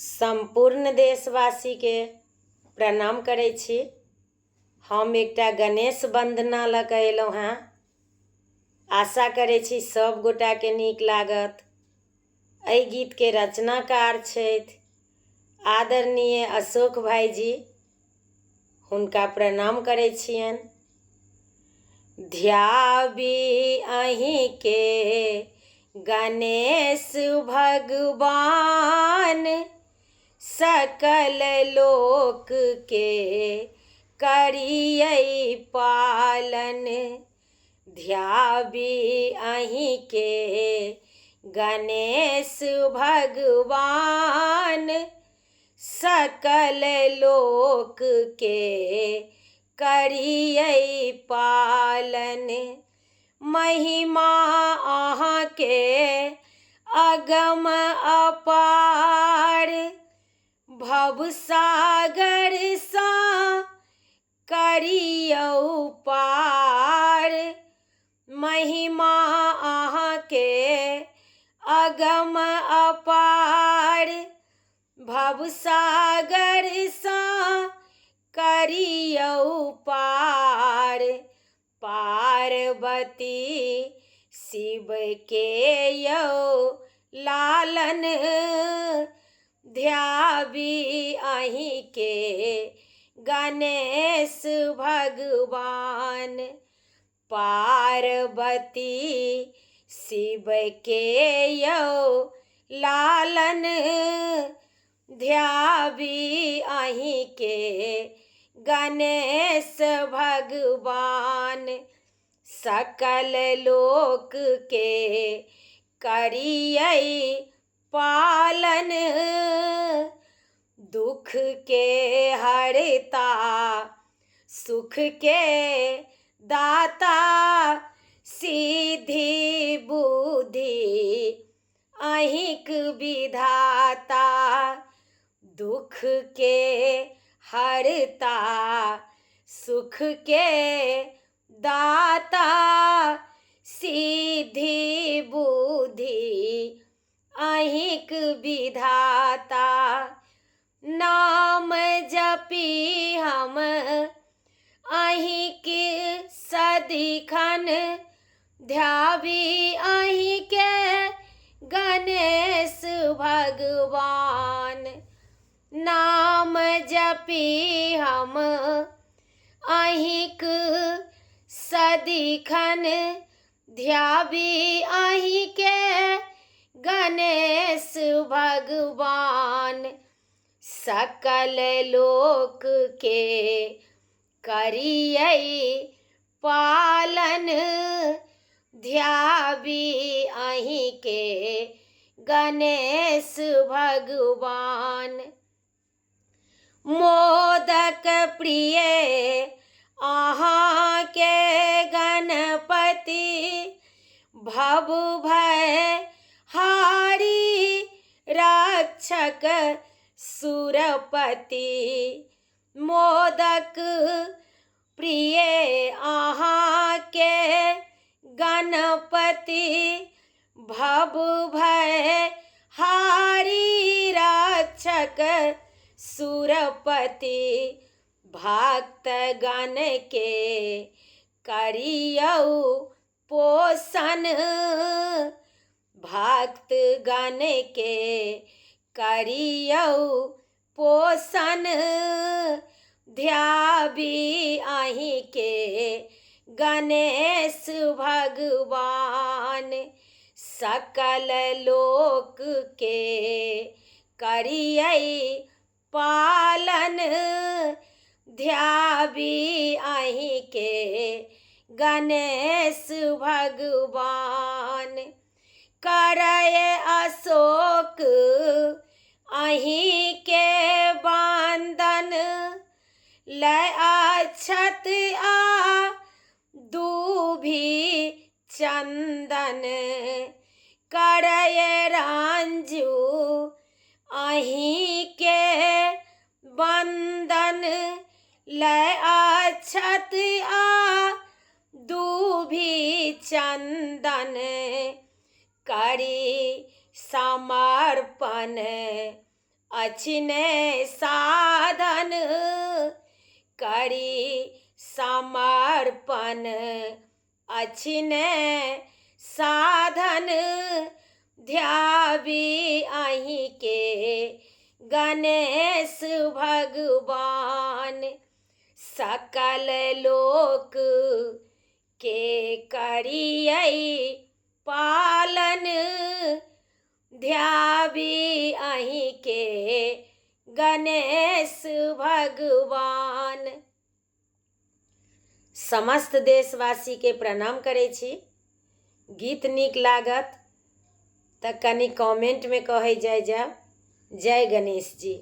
संपूर्ण देशवासी के प्रणाम करै छी। हम एकटा गणेश वंदना लऽ कऽ अयलहुँ हेँ। आशा करै छी सब गोटाके नीक लागत। एहि गीतके रचनाकार छथि आदरणीय अशोक भाईजी। हुनका प्रणाम करै छियनि। ध्याबी अहिंके गणेश भगवान, सकल लोक के करियै पालन। ध्याबी अहिंके गणेश भगवान, सकल लोक के करियै पालन। महिमा अहाँके अगम अपार, भवसागर सा करियौ पार। महिमा अहाँके अगम अपार, भवसागर सा करियौ पार। पार्वती शिव के यौ लालन, ध्याबी अहिंके गणेश भगवान। पार्वती शिव के यौ लालन, ध्याबी अहिंके गणेश भगवान। सकल लोक के करियै पालन, दुख के हरता सुख के दाता। सिद्धि बुद्धि अहिंक विधाता, दुख के हरता सुख के दाता। सिद्धि बुद्धि अहिंक विधाता। नाम जपी हम अहिंक सदिखन, ध्याबी अहिंके गणेश भगवान। नाम जपी हम अहिंक सदिखन, ध्याबी अहिंके गणेश भगवान। सकल लोक के करियै पालन, ध्याबी अहिंके गणेश भगवान। मोदक प्रिय अहाँके गणपति, भव भय हारी रक्षक सुरपति। मोदक प्रिय अहाँके गणपति, भव भय हारी रक्षक सुरपति। भक्त गण के करियौ पोषण, भक्त गण के करियौ पोषण। ध्याबी अहिंके गणेश भगवान। सकल लोक के करियै पालन, ध्याबी अहिंके गणेश भगवान। करय अशोक अहिंके वंदन, लय अक्षत आ दूभि चंदन। करय रंजू अहिंके वंदन, लय अक्षत आ दूभि चंदन। करी समर्पण अछि ने साधन करी समर्पण, अछि ने साधन ध्यावी अहीं के गणेश भगवान। सकल लोक के करियै पालन, ध्यावी अहीं के गणेश भगवान। समस्त देशवासी के प्रणाम करै छी। गीत नीक लागत तऽ कनि कमेंट में कहै जाय जाओ। जय गणेश जी।